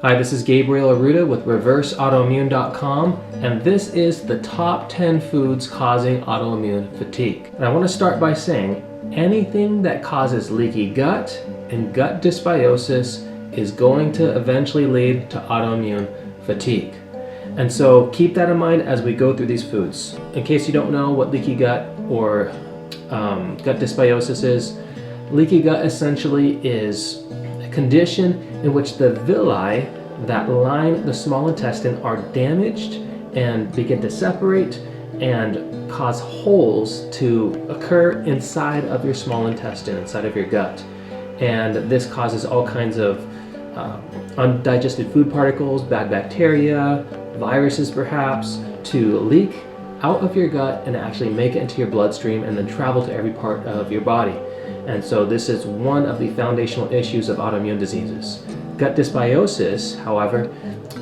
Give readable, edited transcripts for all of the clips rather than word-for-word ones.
Hi, this is Gabriel Arruda with ReverseAutoimmune.com, and this is the top 10 foods causing autoimmune fatigue. And I want to start by saying anything that causes leaky gut and gut dysbiosis is going to eventually lead to autoimmune fatigue. And so keep that in mind as we go through these foods. In case you don't know what leaky gut or gut dysbiosis is, leaky gut essentially is a condition in which the villi that line the small intestine are damaged and begin to separate and cause holes to occur inside of your small intestine, inside of your gut. And this causes all kinds of undigested food particles, bad bacteria, viruses perhaps, to leak out of your gut and actually make it into your bloodstream and then travel to every part of your body. And so this is one of the foundational issues of autoimmune diseases. Gut dysbiosis, however,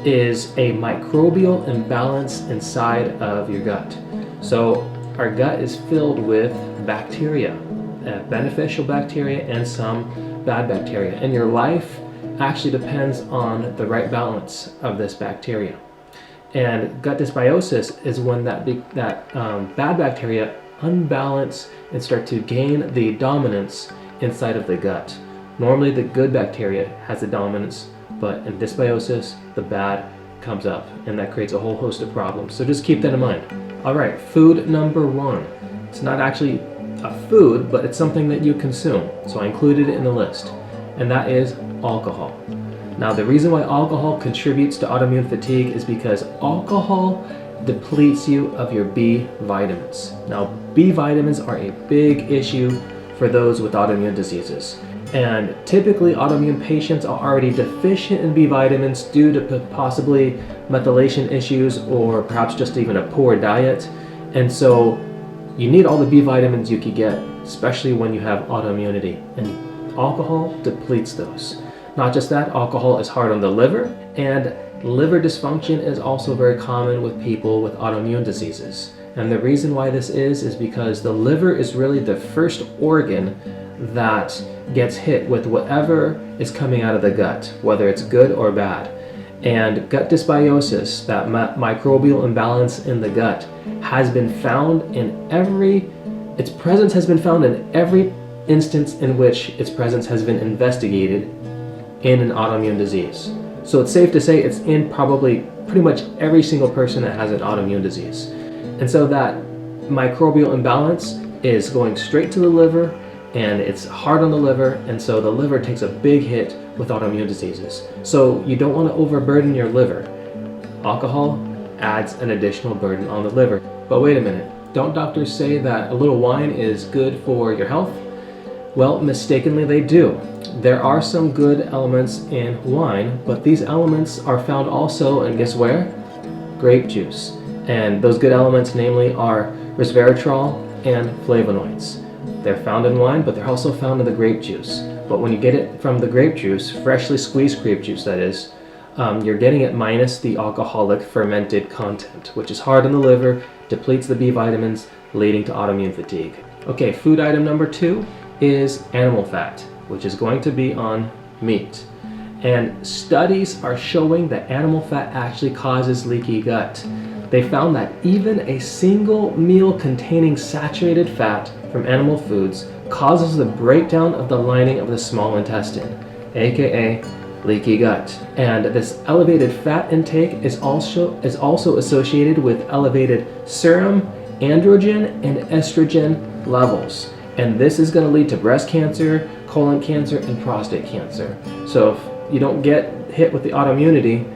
is a microbial imbalance inside of your gut. So our gut is filled with bacteria, beneficial bacteria and some bad bacteria. And your life actually depends on the right balance of this bacteria. And gut dysbiosis is when that bad bacteria unbalance and start to gain the dominance inside of the gut. Normally the good bacteria has the dominance, but in dysbiosis, the bad comes up, and that creates a whole host of problems. So just keep that in mind. All right, food number 1. It's not actually a food, but it's something that you consume. So I included it in the list, and that is alcohol. Now, the reason why alcohol contributes to autoimmune fatigue is because alcohol depletes you of your B vitamins. Now, B vitamins are a big issue for those with autoimmune diseases. And typically, autoimmune patients are already deficient in B vitamins due to possibly methylation issues or perhaps just even a poor diet. And so you need all the B vitamins you could get, especially when you have autoimmunity. And alcohol depletes those. Not just that, alcohol is hard on the liver, and liver dysfunction is also very common with people with autoimmune diseases. And the reason why this is because the liver is really the first organ that gets hit with whatever is coming out of the gut, whether it's good or bad. And gut dysbiosis, that microbial imbalance in the gut, has been found its presence has been found in every instance in which its presence has been investigated in an autoimmune disease. So it's safe to say it's in probably pretty much every single person that has an autoimmune disease. And so that microbial imbalance is going straight to the liver, and it's hard on the liver, and so the liver takes a big hit with autoimmune diseases. So you don't want to overburden your liver. Alcohol adds an additional burden on the liver. But wait a minute, don't doctors say that a little wine is good for your health? Well, mistakenly they do. There are some good elements in wine, but these elements are found also in, guess where? Grape juice. And those good elements namely are resveratrol and flavonoids. They're found in wine, but they're also found in the grape juice. But when you get it from the grape juice, freshly squeezed grape juice that is, you're getting it minus the alcoholic fermented content, which is hard on the liver, depletes the B vitamins, leading to autoimmune fatigue. Okay, food item number 2 is animal fat, which is going to be on meat. And studies are showing that animal fat actually causes leaky gut. They found that even a single meal containing saturated fat from animal foods causes the breakdown of the lining of the small intestine, aka leaky gut. And this elevated fat intake is also associated with elevated serum, androgen, and estrogen levels. And this is going to lead to breast cancer, colon cancer, and prostate cancer. So if you don't get hit with the autoimmunity,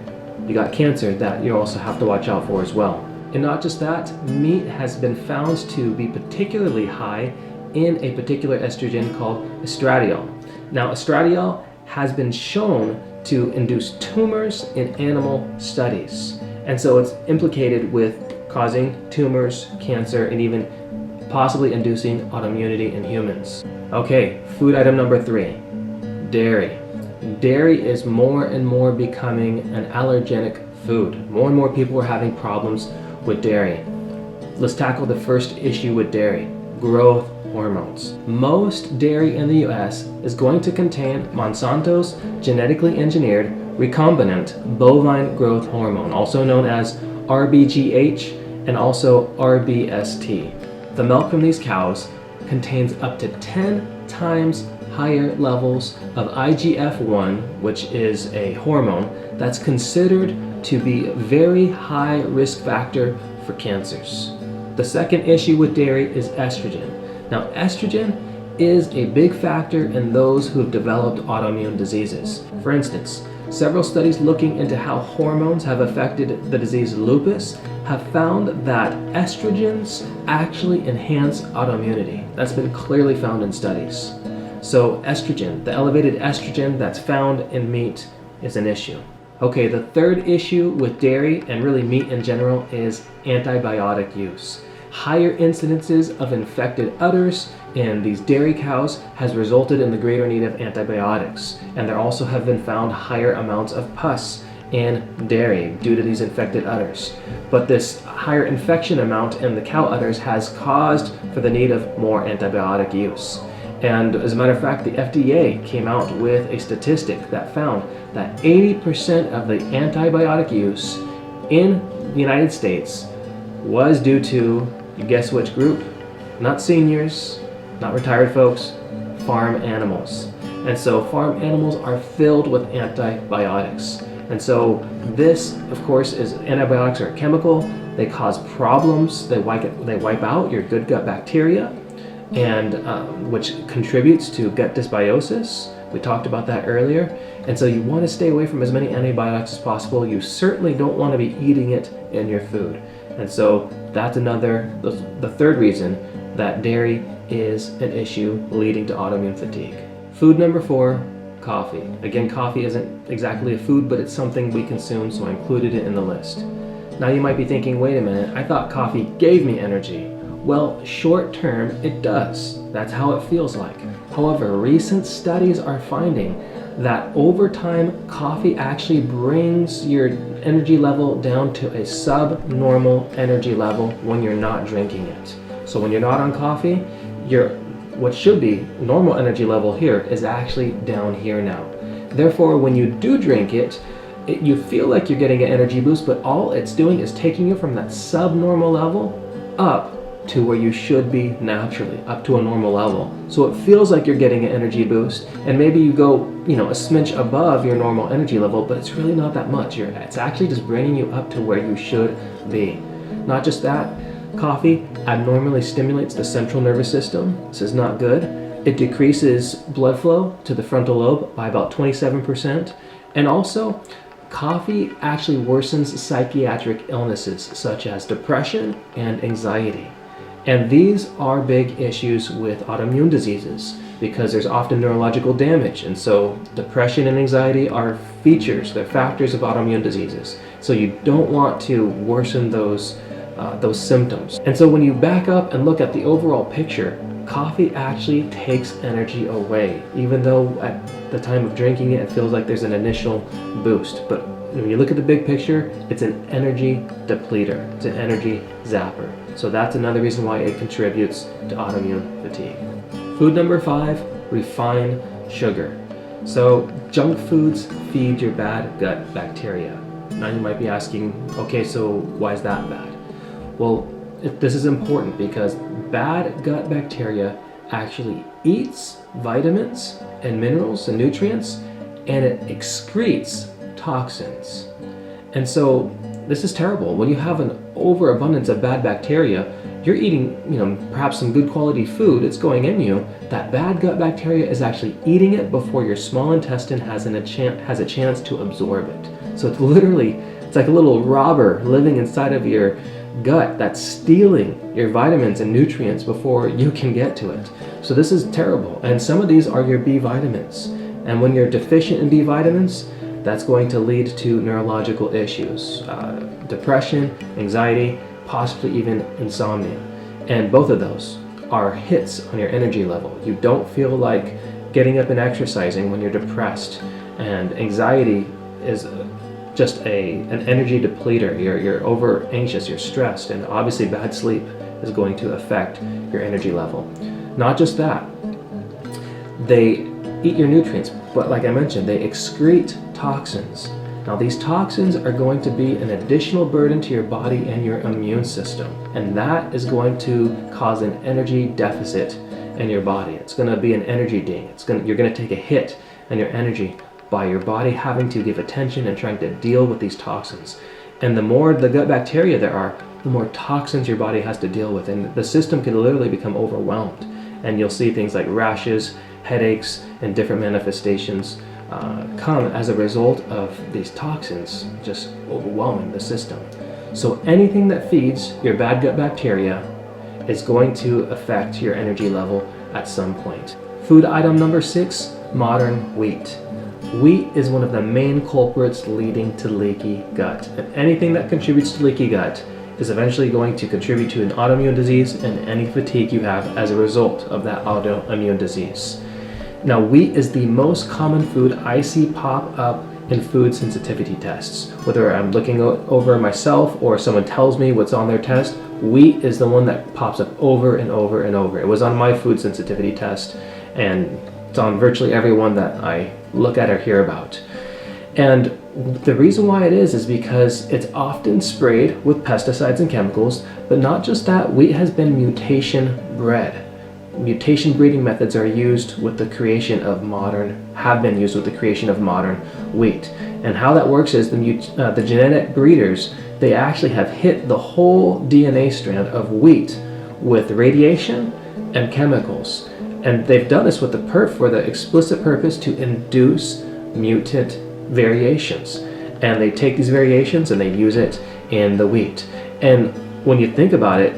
you got cancer that you also have to watch out for as well. And not just that, meat has been found to be particularly high in a particular estrogen called estradiol. Now, estradiol has been shown to induce tumors in animal studies. And so it's implicated with causing tumors, cancer, and even possibly inducing autoimmunity in humans. Okay, food item number 3, dairy. Dairy is more and more becoming an allergenic food. More and more people are having problems with dairy. Let's tackle the first issue with dairy, growth hormones. Most dairy in the US is going to contain Monsanto's genetically engineered recombinant bovine growth hormone, also known as RBGH and also RBST. The milk from these cows contains up to 10 times higher levels of IGF-1, which is a hormone that's considered to be a very high risk factor for cancers. The second issue with dairy is estrogen. Now, estrogen is a big factor in those who have developed autoimmune diseases. For instance, several studies looking into how hormones have affected the disease lupus have found that estrogens actually enhance autoimmunity. That's been clearly found in studies. So estrogen, the elevated estrogen that's found in meat, is an issue. Okay, the third issue with dairy and really meat in general is antibiotic use. Higher incidences of infected udders in these dairy cows has resulted in the greater need of antibiotics. And there also have been found higher amounts of pus in dairy due to these infected udders. But this higher infection amount in the cow udders has caused for the need of more antibiotic use. And as a matter of fact, the FDA came out with a statistic that found that 80% of the antibiotic use in the United States was due to, you guess which group? Not seniors, not retired folks, farm animals. And so farm animals are filled with antibiotics. And so this, of course, is antibiotics are a chemical. They cause problems. They wipe out your good gut bacteria, and which contributes to gut dysbiosis. We talked about that earlier. And so you want to stay away from as many antibiotics as possible. You certainly don't want to be eating it in your food. And so that's the third reason that dairy is an issue leading to autoimmune fatigue. Food number 4, coffee. Again, coffee isn't exactly a food, but it's something we consume, so I included it in the list. Now you might be thinking, wait a minute, I thought coffee gave me energy. Well, short term, it does. That's how it feels like. However, recent studies are finding that over time, coffee actually brings your energy level down to a subnormal energy level when you're not drinking it. So when you're not on coffee, what should be normal energy level here is actually down here now. Therefore, when you do drink it, you feel like you're getting an energy boost, but all it's doing is taking you from that subnormal level up to where you should be naturally, up to a normal level. So it feels like you're getting an energy boost, and maybe you go, a smidge above your normal energy level, but it's really not that much. It's actually just bringing you up to where you should be. Not just that, coffee abnormally stimulates the central nervous system. This is not good. It decreases blood flow to the frontal lobe by about 27%. And also, coffee actually worsens psychiatric illnesses such as depression and anxiety. And these are big issues with autoimmune diseases because there's often neurological damage. And so depression and anxiety are features, they're factors of autoimmune diseases. So you don't want to worsen those symptoms. And so when you back up and look at the overall picture, coffee actually takes energy away, even though at the time of drinking it, it feels like there's an initial boost. But when you look at the big picture, it's an energy depleter. It's an energy zapper. So that's another reason why it contributes to autoimmune fatigue. Food number 5, refined sugar. So junk foods feed your bad gut bacteria. Now you might be asking, okay, so why is that bad? Well, this is important because bad gut bacteria actually eats vitamins and minerals and nutrients, and it excretes toxins. And so this is terrible. When you have an overabundance of bad bacteria, you're eating, perhaps some good quality food, it's going in you. That bad gut bacteria is actually eating it before your small intestine has a chance to absorb it. So it's like a little robber living inside of your gut that's stealing your vitamins and nutrients before you can get to it. So this is terrible. And some of these are your B vitamins. And when you're deficient in B vitamins, that's going to lead to neurological issues, depression, anxiety, possibly even insomnia. And both of those are hits on your energy level. You don't feel like getting up and exercising when you're depressed. And anxiety is just an energy depleter. You're over anxious, you're stressed, and obviously bad sleep is going to affect your energy level. Not just that, they eat your nutrients, but like I mentioned, they excrete toxins. Now these toxins are going to be an additional burden to your body and your immune system, and that is going to cause an energy deficit in your body. It's going to be an energy ding. You're going to take a hit on your energy by your body having to give attention and trying to deal with these toxins. And the more the gut bacteria there are, the more toxins your body has to deal with, and the system can literally become overwhelmed. And you'll see things like rashes, headaches, and different manifestations come as a result of these toxins just overwhelming the system. So anything that feeds your bad gut bacteria is going to affect your energy level at some point. Food item number 6, modern wheat. Wheat is one of the main culprits leading to leaky gut. And anything that contributes to leaky gut is eventually going to contribute to an autoimmune disease and any fatigue you have as a result of that autoimmune disease. Now, wheat is the most common food I see pop up in food sensitivity tests. Whether I'm looking over myself or someone tells me what's on their test, wheat is the one that pops up over and over and over. It was on my food sensitivity test, and it's on virtually every one that I look at or hear about. And the reason why it is because it's often sprayed with pesticides and chemicals, but not just that, wheat has been mutation bred. Mutation breeding methods are used with the creation of have been used with the creation of modern wheat. And how that works is the genetic breeders, they actually have hit the whole DNA strand of wheat with radiation and chemicals. And they've done this with for the explicit purpose to induce mutant variations. And they take these variations and they use it in the wheat. And when you think about it,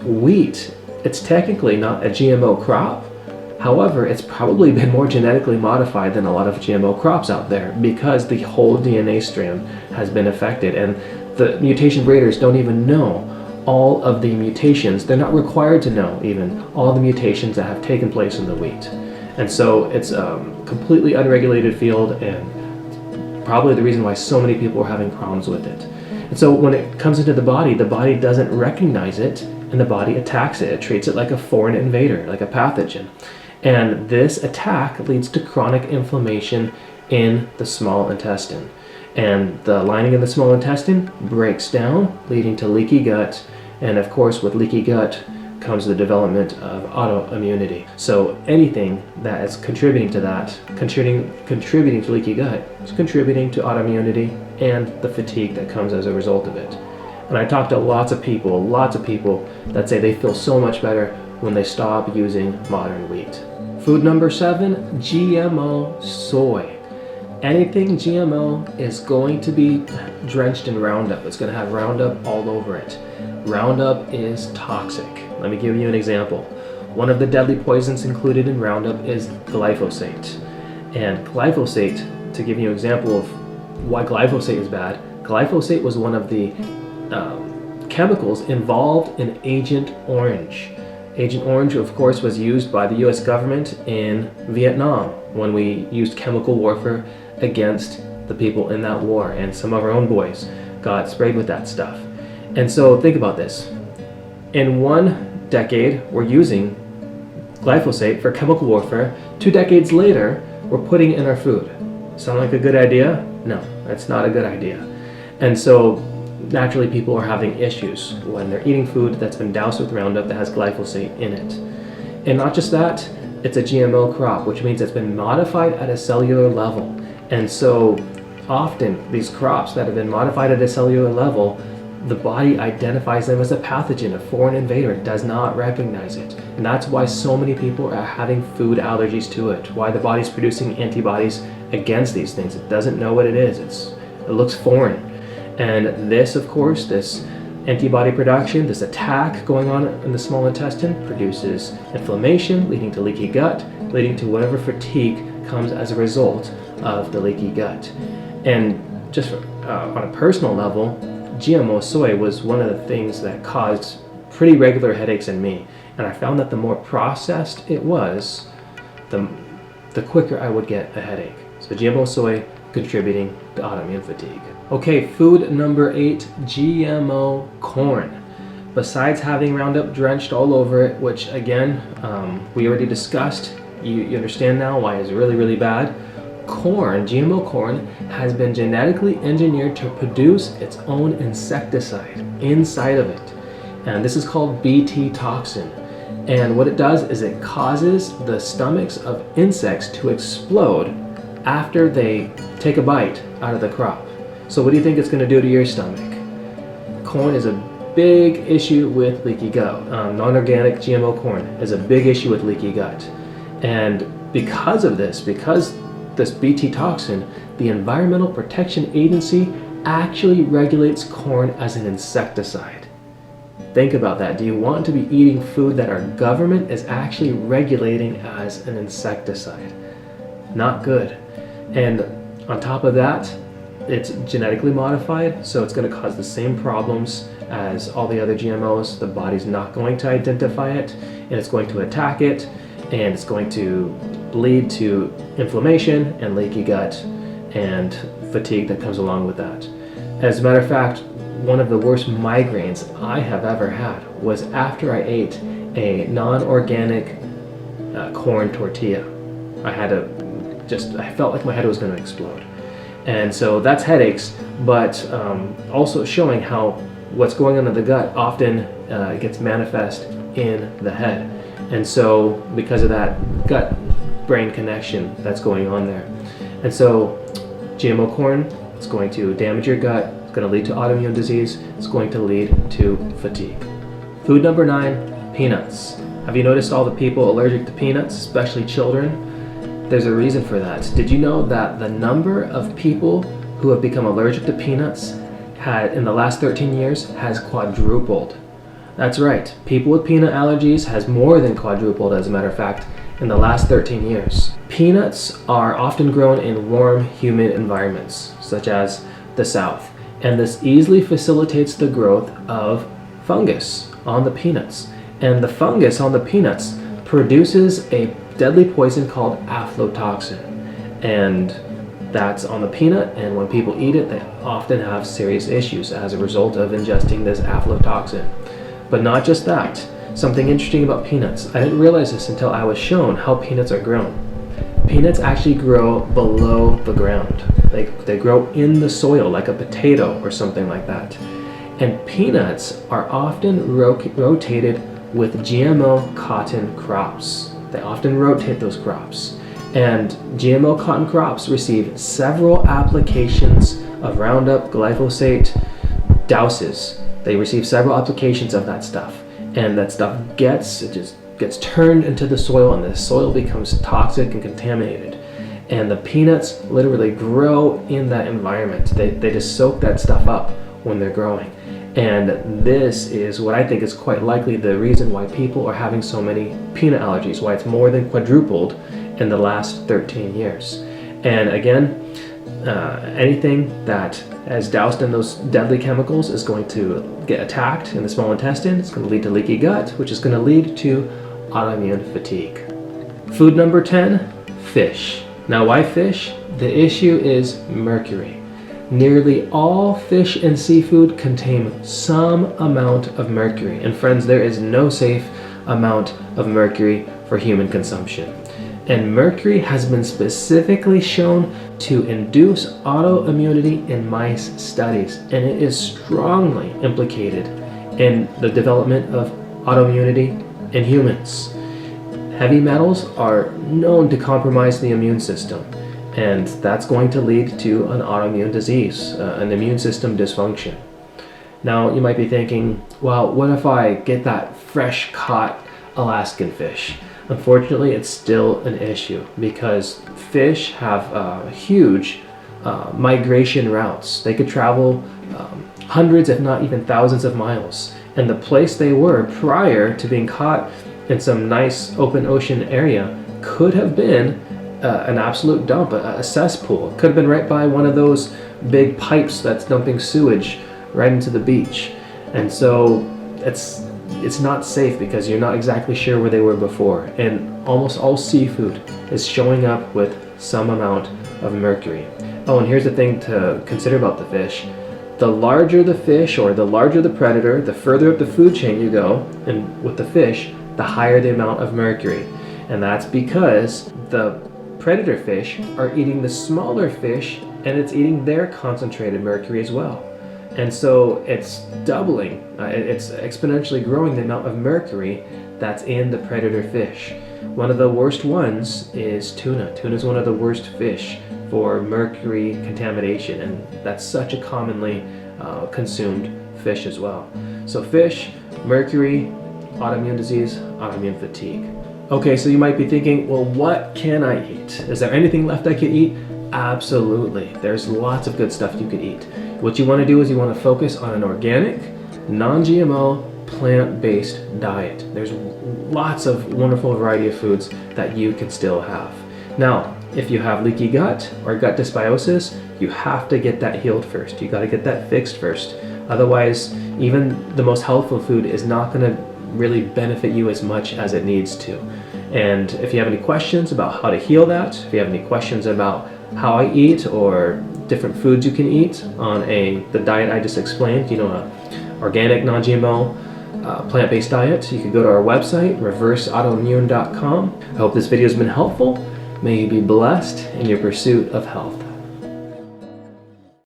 wheat, it's technically not a GMO crop. However, it's probably been more genetically modified than a lot of GMO crops out there because the whole DNA strand has been affected, and the mutation breeders don't even know all of the mutations. They're not required to know even all the mutations that have taken place in the wheat. And so it's a completely unregulated field, and probably the reason why so many people are having problems with it. And so when it comes into the body doesn't recognize it, and the body attacks it. It treats it like a foreign invader, like a pathogen. And this attack leads to chronic inflammation in the small intestine. And the lining of the small intestine breaks down, leading to leaky gut. And of course, with leaky gut comes the development of autoimmunity. So anything that is contributing to that, contributing to leaky gut, is contributing to autoimmunity and the fatigue that comes as a result of it. And I talk to lots of people that say they feel so much better when they stop using modern wheat. Food number 7, GMO soy. Anything GMO is going to be drenched in Roundup. It's going to have Roundup all over it. Roundup is toxic. Let me give you an example. One of the deadly poisons included in Roundup is glyphosate. And glyphosate, to give you an example of why glyphosate is bad, glyphosate was one of the chemicals involved in Agent Orange. Agent Orange, of course, was used by the US government in Vietnam when we used chemical warfare against the people in that war, and some of our own boys got sprayed with that stuff. And so think about this. In 1 decade, we're using glyphosate for chemical warfare. 2 decades later, we're putting it in our food. Sound like a good idea? No, that's not a good idea. And so naturally people are having issues when they're eating food that's been doused with Roundup that has glyphosate in it. And not just that, it's a GMO crop, which means it's been modified at a cellular level. And so often these crops that have been modified at a cellular level, the body identifies them as a pathogen, a foreign invader. It does not recognize it. And that's why so many people are having food allergies to it, why the body's producing antibodies against these things. It doesn't know what it is. It looks foreign. And this, of course, this antibody production, this attack going on in the small intestine produces inflammation, leading to leaky gut, leading to whatever fatigue comes as a result of the leaky gut. And just on a personal level, GMO soy was one of the things that caused pretty regular headaches in me. And I found that the more processed it was, the quicker I would get a headache. So GMO soy contributing to autoimmune fatigue. Okay, food number 8, GMO corn. besides having Roundup drenched all over it, which again, we already discussed, you understand now why it's really, really bad. Corn, GMO corn, has been genetically engineered to produce its own insecticide inside of it. And this is called Bt toxin. And what it does is it causes the stomachs of insects to explode after they take a bite out of the crop. So what do you think it's going to do to your stomach? Corn is a big issue with leaky gut. Non-organic GMO corn is a big issue with leaky gut. And because of this, because this Bt toxin, the Environmental Protection Agency actually regulates corn as an insecticide. Think about that. Do you want to be eating food that our government is actually regulating as an insecticide? Not good. And on top of that, it's genetically modified, so it's going to cause the same problems as all the other GMOs. The body's not going to identify it, and it's going to attack it, and it's going to lead to inflammation and leaky gut and fatigue that comes along with that. As a matter of fact, one of the worst migraines I have ever had was after I ate a non-organic corn tortilla. I felt like my head was going to explode. And so that's headaches, but also showing how what's going on in the gut often gets manifest in the head. And so because of that gut-brain connection that's going on there. And so GMO corn, it's going to damage your gut, it's going to lead to autoimmune disease, it's going to lead to fatigue. Food number 9, peanuts. Have you noticed all the people allergic to peanuts, especially children? There's a reason for that. Did you know that the number of people who have become allergic to peanuts in the last 13 years has quadrupled? That's right, people with peanut allergies has more than quadrupled, as a matter of fact, in the last 13 years. Peanuts are often grown in warm, humid environments, such as the South, and this easily facilitates the growth of fungus on the peanuts. And the fungus on the peanuts produces a deadly poison called aflatoxin, and that's on the peanut, and when people eat it, they often have serious issues as a result of ingesting this aflatoxin. But not just that, something interesting about peanuts. I didn't realize this until I was shown how peanuts are grown. Peanuts actually grow below the ground. They grow in the soil like a potato or something like that. And peanuts are often rotated with GMO cotton crops. They often rotate those crops. And GMO cotton crops receive several applications of Roundup, glyphosate, douses. They receive several applications of that stuff. And that stuff gets turned into the soil, and the soil becomes toxic and contaminated. And the peanuts literally grow in that environment. They just soak that stuff up when they're growing. And this is what I think is quite likely the reason why people are having so many peanut allergies, why it's more than quadrupled in the last 13 years. And again, anything that is doused in those deadly chemicals is going to get attacked in the small intestine. It's going to lead to leaky gut, which is going to lead to autoimmune fatigue. Food number 10, fish. Now, why fish? The issue is mercury. Nearly all fish and seafood contain some amount of mercury. And friends, there is no safe amount of mercury for human consumption. And mercury has been specifically shown to induce autoimmunity in mice studies, and it is strongly implicated in the development of autoimmunity in humans. Heavy metals are known to compromise the immune system, and that's going to lead to an autoimmune disease, an immune system dysfunction. Now, you might be thinking, well, what if I get that fresh caught Alaskan fish? Unfortunately, it's still an issue because fish have huge migration routes. They could travel hundreds, if not even thousands of miles. And the place they were prior to being caught in some nice open ocean area could have been an absolute dump, a cesspool. It could have been right by one of those big pipes that's dumping sewage right into the beach. And so it's not safe because you're not exactly sure where they were before. And almost all seafood is showing up with some amount of mercury. Oh, and here's the thing to consider about the fish. the larger the fish or the larger the predator, the further up the food chain you go, and with the fish, the higher the amount of mercury. And that's because the predator fish are eating the smaller fish, and it's eating their concentrated mercury as well. And so it's doubling, it's exponentially growing the amount of mercury that's in the predator fish. One of the worst ones is tuna. Tuna is one of the worst fish for mercury contamination, and that's such a commonly consumed fish as well. So fish, mercury, autoimmune disease, autoimmune fatigue. Okay, so you might be thinking, well, what can I eat? Is there anything left I could eat? Absolutely. There's lots of good stuff you could eat. What you want to do is you want to focus on an organic, non-GMO, plant-based diet. There's lots of wonderful variety of foods that you can still have. Now, if you have leaky gut or gut dysbiosis, you have to get that healed first. You got to get that fixed first. Otherwise, even the most healthful food is not going to really benefit you as much as it needs to. And if you have any questions about how to heal that, if you have any questions about how I eat or different foods you can eat on the diet I just explained, a organic, non-GMO, plant-based diet, you can go to our website, reverseautoimmune.com. I hope this video has been helpful. May you be blessed in your pursuit of health.